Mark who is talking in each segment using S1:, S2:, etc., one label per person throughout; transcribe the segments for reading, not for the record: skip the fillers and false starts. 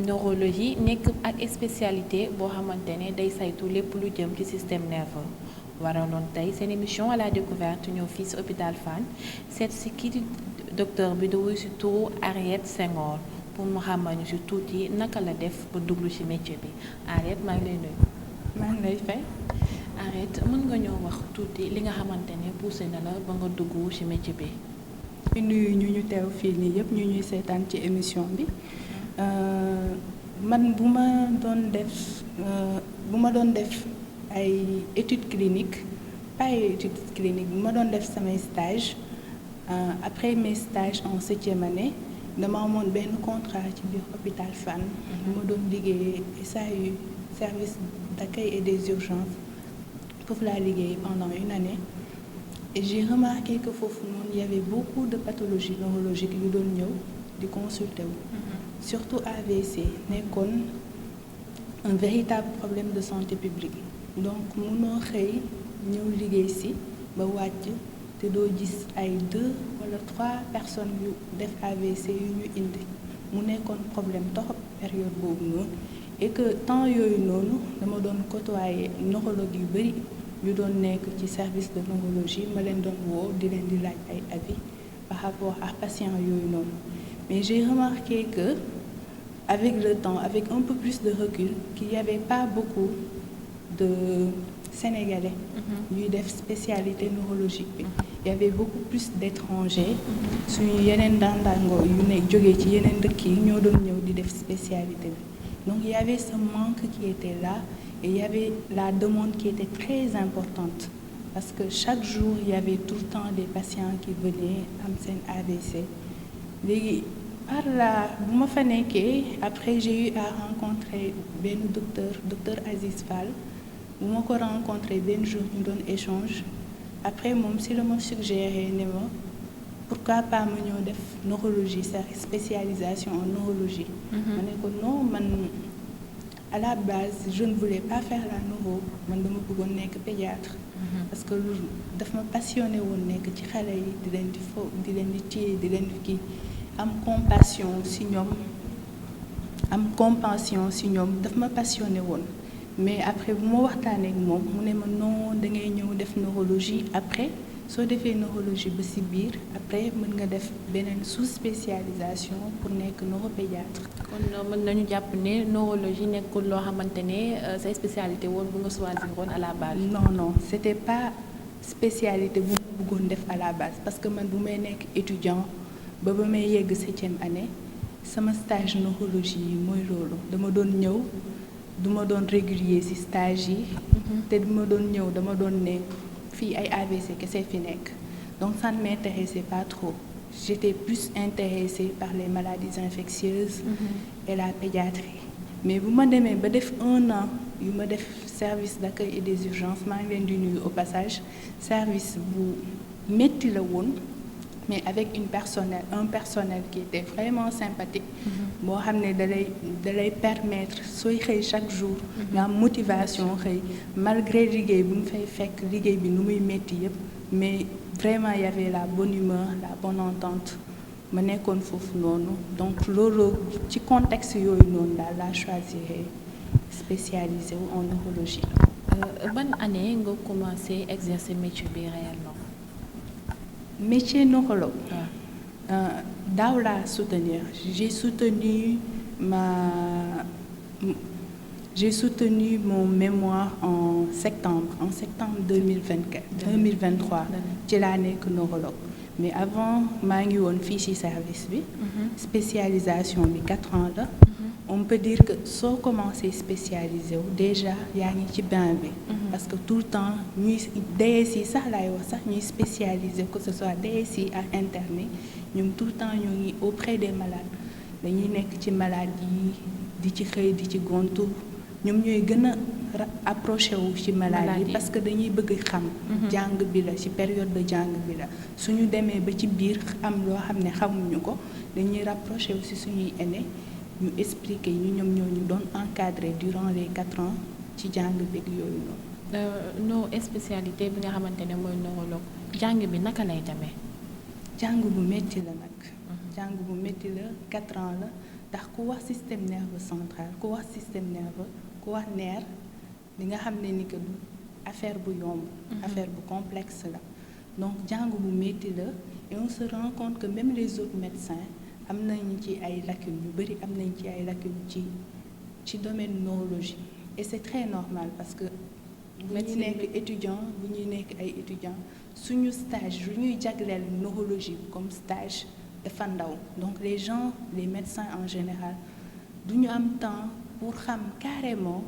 S1: neurologie nekk ak spécialité boo xamante ne day saytu lépp lu jëm ci système nerveux waraloon tey seen émission à la découverte ñëw fii ci hôpital Fann seet ci kii di docteur bi di wuyu ci turu Henriette Senghor pour mu xamal ñu ci tuuti naka la def ba duglu ci métier bi Henriette maa ngi lay nuyu.
S2: maa ngi lay fay.
S1: Henriette mën nga ñoo wax tuuti li nga xamante ne poussé na la ba nga dugg ci métier bi.
S2: di nuyu ñu teew fii nii yëpp ñu ñuy seetaan ci émission bi. man bu ma doon def ay études cliniques pas ay études cliniques bu ma doon def samay stage après mes stages en 7e année dama amoon benn contrat ci biir hôpital Fann bu ma doon liggéeyee SAU service d'accueil et des urgences foofu laa liggéey pendant une année et j'ai remarqué que foofu noonu il y avait beaucoup de pathologies neurologiques yu doon ñëw di consulter wu. Surtout AVC nekkoon un véritable problème de santé publique donc mënoo xëy ñëw liggéey ci ba wàcc te doo gis ay 2 wala 3 personnes yu def AVC yu ñu indi mu nekkoon problème torop période boobu noonu et que temps yooyu noonu dama doon côtoyer neurologue yu bari yu doon nekk ci service de neurologie ma leen doon woo di leen di laaj ay avis par rapport à patients yooyu noonu mais j'ai remarqué que avec le temps, avec un peu plus de recul, qu'il n'y avait pas beaucoup de Sénégalais ñuy def spécialité neurologique bi. Il y avait beaucoup plus d'étrangers suñu yeneen dandango yu nekk jógee ci yeneen dëkk yi ñoo doon ñëw di def spécialité bi. Donc il y avait ce manque qui était là et il y avait la demande qui était très importante parce que chaque jour il y avait tout le temps des patients qui venaient am seen AVC. Léegi par là bu ma fa nekkee après j'ai eu à rencontrer benn docteur Aziz Fall bu ma ko rencontré benn jour ñu doon échange après moom si la ma suggéré ne ma pourquoi pas ma ñëw def neurologie sa spécialisation en neurologie. ma ne ko non man à la base je ne voulais pas faire la neuro man dama bëggoon nekk pédiatre. parce que daf ma passionné woon nekk ci xale yi di leen di fo di leen di téye di leen di kii. am compassion ci ñoom daf ma passionné woon mais après bu ma waxtaanee ak moom mu ne ma non da ngay ñëw def neurologie après soo defee neurologie ba ci biir après mën nga def beneen sous-spécialisation pour nekk neuropédiatre.
S1: kon mën nañu jàpp ne neurologie nekkul loo xamante ne say spécialité woon bu nga choisir woon à la base.
S2: non c'était pas spécialité bu ma bëggoon def à la base parce que man bu may nekk étudiant. ba may yegg 7e année sama stage neurologie yi mooy loolu dama doon ñëw duma doon régulier ci stage yi te duma doon ñëw dama doon ne fii ay AVC kese fi nekk donc ça ne m'intéressait pas trop j'étais plus intéressée par les maladies infectieuses et la pédiatrie mais bu ma demee ba def 1 an yu ma def service d'accueil et des urgences maa ngi leen di nuyu au passage service bu metti la woon mais avec un personnel qui était vraiment sympathique boo xam ne dalay permettre sooy xëy chaque jour nga am motivation xëy malgré liggéey bu mu fay fekk liggéey bi nu muy metti yëpp mais vraiment il y avait la bonne humeur la bonne entente ma nekkoon foofu noonu donc loolu ci contexte yooyu noonu daal laa choisir spécialisé wu en neurologie.
S1: Ban année nga commencé exercer métier bi réellement.
S2: Métier neurologue. Daaw laa soutenir j'ai soutenu mon mémoire en septembre 2023 ci laa nekk neurologue mais avant maa ngi woon fii ci service bi. spécialisation bi 4 ans la. On peut dire que soo commencé spécialisé wu déjà yaa ngi ci bain bi. parce que tout le temps ñuy DSI sax laay wax sax ñuy spécialisé que ce soit DSI ak interne ñoom tout le temps ñoo ngi auprès des malades dañuy nekk ci malades yi di ci xëy di ci gontu ñoom ñooy gën a approché wu ci malades yi parce que dañuy bëgg xam. jàng bi la ci période de jàng bi la suñu demee ba ci biir am loo xam ne xamuñu ko dañuy rapproché wu ci suñuy aînés. ñu expliquer ñoom ñoo ñu doon encadrer durant les 4 ans ci jàng beeg yooyu noonu.
S1: no spécialité bi nga xamante ne mooy neurologue jàng bi naka lay demee.
S2: jàng bu métti la nag. jàng bu métti la 4 ans la ndax ku wax système nerveux central ku wax système nerveux ku wax nerf li nga xam ne ni que du affaire bu yomb. affaire bu complexe la donc jàng bu métti la et on se rend compte que même les autres médecins am nañu ci ay lacunes yu bari am nañ ci ay lacunes ci domaine neurologie et c'est très normal parce que bu ñuy nekk étudiant bu ñuy nekk ay étudiant suñu stage yu ñuy jagleel neurologie comme stage dafa ndaw donc les gens les médecins en général duñu am temps pour xam carrément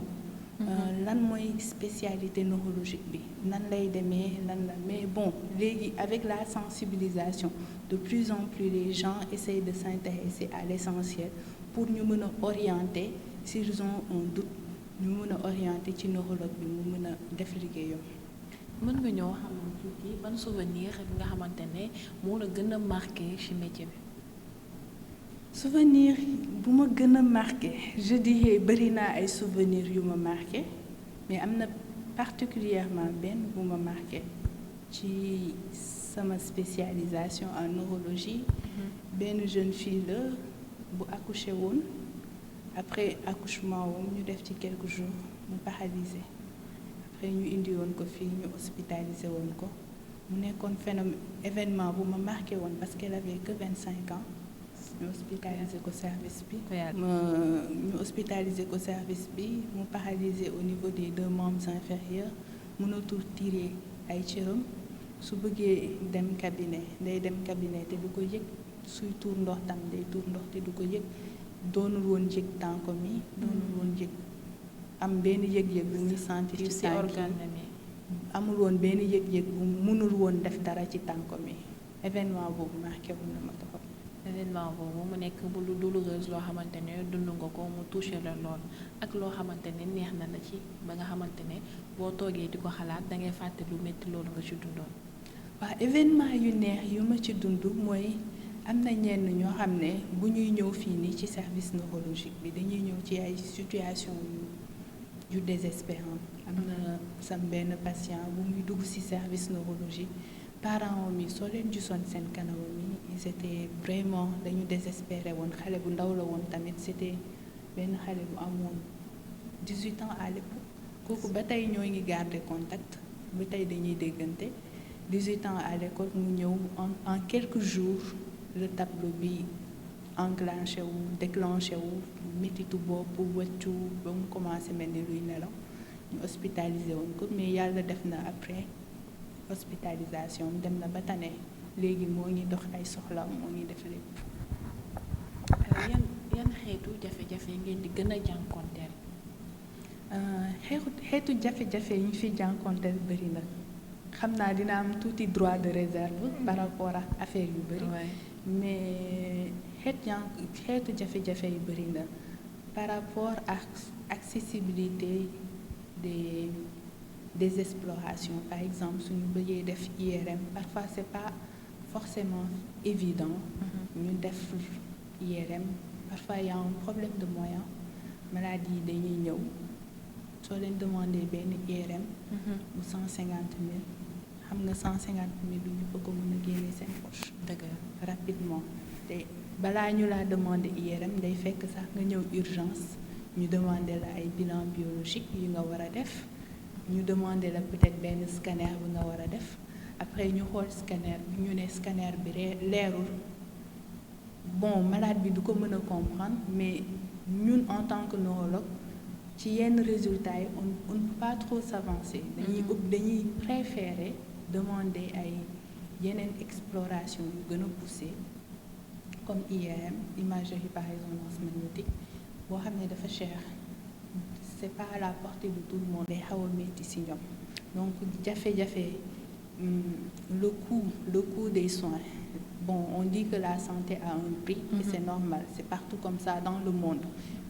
S2: lan mooy spécialité neurologique bi nan lay demee lan la mais bon léegi avec la sensibilisation de plus en plus les gens essayent de s'intéresser à l'essentiel pour ñu mën a orienter s'ils ont un doute ñu mën a orienter ci neurologue bi mu mën a def liggéeyam.
S1: mën nga ñoo xam tuuti ban souvenir nga xamante ne moo la gën a marqué ci métier bi.
S2: souvenir bu ma gën a marqué je dirais bëri naa ay souvenirs yu ma marqué mais am na particulièrement benn bu ma marqué ci sama spécialisation en neurologie. benn jeune fille la bu accouché woon après accouchement woon ñu def ci quelques jours mu paralysé après ñu indi woon ko fii ñu hospitalisé woon ko mu nekkoon phénomène événement bu ma marqué woon parce qu'elle avait que 25 ans. ñu hospitalisé ko service bi ñu hospitalisé ko service bi mu paralysé au niveau des 2 membres inférieurs mënatul tirer ay cëram su bëggee dem cabinet day dem cabinet te du ko yëg suy tuur ndox tam day tuur ndox te du ko yëg doonul woon yëg tànko mi doonul woon yëg am benn yëg-yëg bu muy sentir ci tànk mi amul woon benn yëg-yëg bu mënul woon def dara ci tànko mi événement boobu marqué wu na ma trop.
S1: événement boobu mu nekk bu lu douloureuse loo xamante ne dund nga ko mu touché la lool ak loo xamante ne neex na la ci ba nga xamante ne boo toogee di ko xalaat da ngay fàtte lu métti loolu nga ci dundoon.
S2: waaw événement yu neex yu ma ci dund mooy am na ñenn ñoo xam ne bu ñuy ñëw fii nii ci service neurologique bi dañuy ñëw ci ay situation yu désespérant am na sam benn patient bu muy dugg ci service neurologie parents mi soo leen gisoon seen kanam mi ils étaient vraiment dañu désespéré woon xale bu ndaw la woon tamit c'était benn xale bu amoon 18 ans à l'époque kooku ba tey ñoo ngi garder contact ba tey dañuy déggante 18 ans à l'école mu ñëw en quelques jours le tableau bi enclenché wu déclenché wu métitu bopp wëccu ba mu commencé mel ni luy nelaw ñu hospitalisé woon ko mais yàlla def na après hospitalisation dem na ba tane léegi moo ngi dox ay soxla moo ngi def lépp.
S1: yan xeetu jafe-jafe ngeen di gën a jànkonteel.
S2: xeetu jafe-jafe yi ñu fi jànkonteel bëri na xam naa dina am tuuti droit de réserve par rapport ak affaire yu bëri. mais xeetu jafe-jafe yu bëri na par rapport ak accessibilité des explorations par exemple suñu bëggee def IRM parfois c'est pas forcément évident ñu def IRM parfois il y a un problème de moyens malade yi dañuy ñëw soo leen demandé benn IRM bu 150 000 xam nga 150 000 du ñu bëgg ko mën a génne seen poche
S1: dëgg
S2: rapidement te balaa ñu laa demandé IRM day fekk sax nga ñëw urgence ñu demandé la ay bilan biologique yu nga war a def ñu demandé la peut-être benn scanner bi nga war a def après ñu xool scanner bi ñu ne scanner bi leerul bon malade bi du ko mën a comprendre mais ñun en tant que neurologue ci yenn résultats yi on ne peut pas trop s'avancer dañuy préférer demander ay yeneen exploration yu gën a poussé comme IRM imagerie par résonance magnétique boo xam ne dafa cher c'est pas à la portée de tout le monde day xaw a métti ci ñoom donc jafe-jafe le coût des soins bon on dit que la santé a un prix et c'est normal c'est partout comme ça dans le monde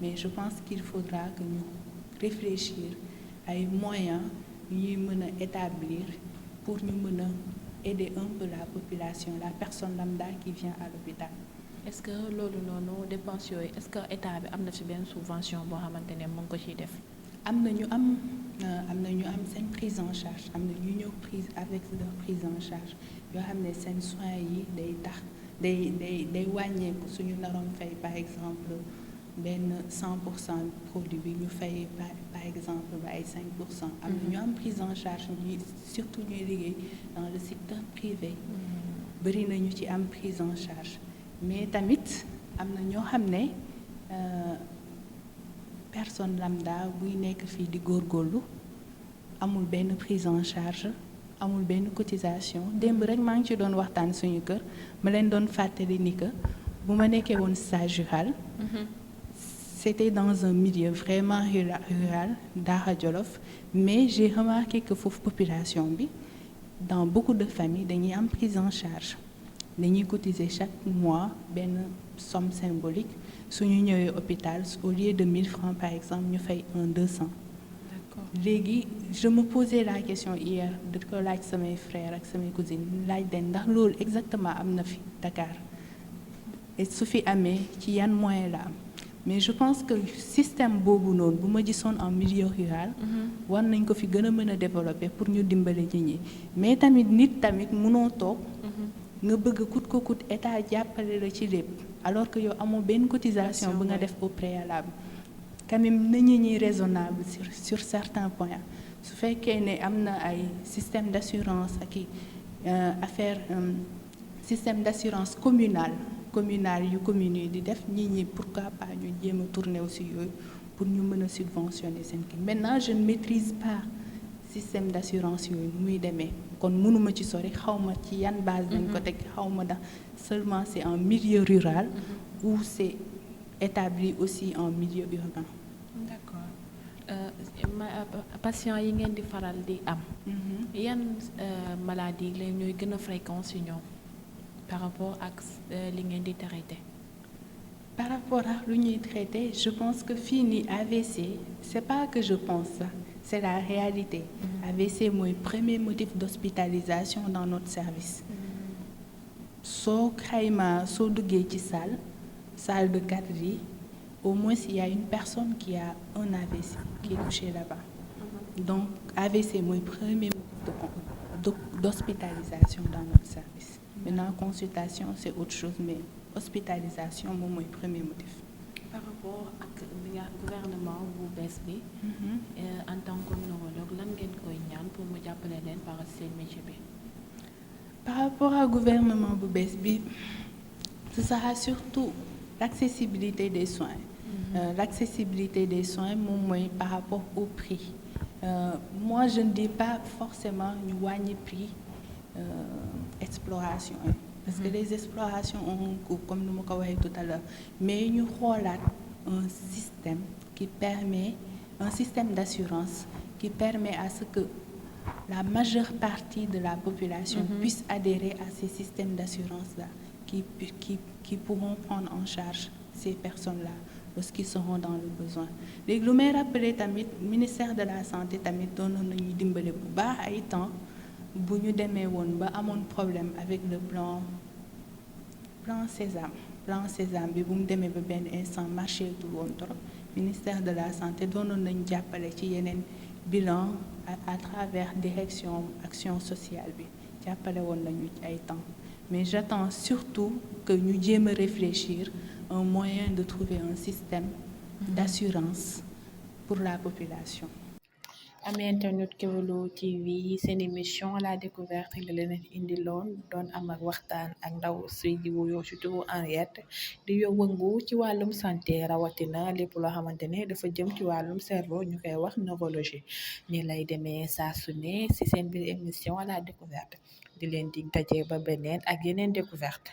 S2: mais je pense qu'il faudra que ñu réfléchir ay moyens ñuy mën a établir pour ñu mën a aider un peu la population la personne lambda qui vient à l'hôpital.
S1: est-ce que loolu noonu dépense yooyu est-ce que état bi am na ci benn subvention boo xamante ne mu ngi ko ciy def.
S2: am na ñu am seen prise en charge am na ñu ñëw prise avec leur prise en charge yoo xam ne seen soins yi day tax day wàññeeku suñu naroon fay par exemple benn 100% produit bi ñu fay par exemple ba ay 5%. am na ñu am prise en charge ñuy surtout ñuy liggéey dans le secteur privé. bëri na ñu ci am prise en charge mais tamit am na ñoo xam ne personne lambda buy nekk fii di góorgóorlu amul benn prise en charge amul benn cotisation démb rek maa ngi ci doon waxtaan suñu kër ma leen doon fàttali ni que bu ma nekkee woon stage rural. C'était dans un milieu vraiment rural Daara Jolof mais j'ai remarqué que foofu population bi dans beaucoup de familles dañuy am prise en charge dañuy cotiser chaque mois benn somme symbolique suñu ñëwee hôpital au lieu de 1000 francs par exemple ñu fay 200. léegi je me posais la question hier de ko laaj samay frères ak samay cousines laaj den ndax loolu exactement am na fi Dakar et su fi amee ci yan moyen la am mais je pense que système boobu noonu bu ma gisoon en milieu rural war nañ ko fi gën a mën a développer pour ñu dimbale nit ñi mais tamit nit tamit mënoo toog nga bëgg coûte que coûte état jàppale la ci lépp alors que yow amoo benn cotisation bu nga def au préalable quand même nañu ñuy raisonnable sur certains points su fekkee ne am na ay système d'assurance ak i affaire système d'assurance communal yu communes yi di def nit ñi pourquoi pas ñu jéem a tourner aussi yooyu pour ñu mën a subventionner seen kii maintenant je ne maîtrise pas système d'assurance yooyu muy demee kon mënuma ci sori xawma ci yan base dañ ko teg xawma ndax seulement c'est en milieu rural ou c'est établi aussi en milieu urbain.
S1: Patient yi ngeen di faral di am yan maladie la ñooy gën a fréquent ci ñoom par rapport ak li ngeen di traité.
S2: Par rapport ak lu ñuy traité je pense que fii nii AVC c'est pas que je pense ça c'est la réalité. AVC mooy premier motif d'hospitalisation dans notre service. soo xayma soo duggee ci salle de garde yi au moins il y a une personne qui a un AVC qui est couché là-bas. Donc AVC mooy premier motif d'hospitalisation dans notre service. Maintenant consultation c'est autre chose mais hospitalisation moom mooy premier motif.
S1: Par rapport ak gouvernement bu bees bi en tant que neurologue lan ngeen koy ñaan pour mu jàppale leen par seen métier bi.
S2: Par rapport au gouvernement bu bees bi ce sera surtout l'accessibilité des soins. L'accessibilité des soins moom mooy par rapport au prix. Moi je ne dis pas forcément ñu wàññi prix exploration yi parce que les explorations ont un coût comme nu ma ko waxee tout à l'heure mais ñu xoolaat un système d'assurance qui permet à ce que la majeure partie de la population puisse adhérer à ces systèmes d'assurance-là qui pourront prendre en charge ces personnes-là lorsqu'ils seront dans le besoin. léegi lu may rappeler tamit ministère de la santé tamit doonoon nañu dimbale bu baax ay temps bu ñu demee woon ba amoon problème avec le plan Sésame bi bu mu demee ba benn instant marché tul woon trop ministère de la santé doonoon nañu jàppale ci yeneen bilan à travers direction action sociale bi jàppale woon nañu ci ay temps mais j'attends surtout que ñu jéem a réfléchir un moyen de trouver un système d'assurance pour la population.
S1: Ami internet Kéwoulo TV seen émission la découverte la leen indi loon doon am ak waxtaan ak ndaw suy di wuyoo ci turu Henriette di yëngu ci wàllum santé rawatina lépp loo xamante ne dafa jëm ci wàllum cerveau ñu koy wax neurologie ni lay demee saa su ne ci seen biir émission la découverte di leen dig daje ba beneen ak yeneen découverte.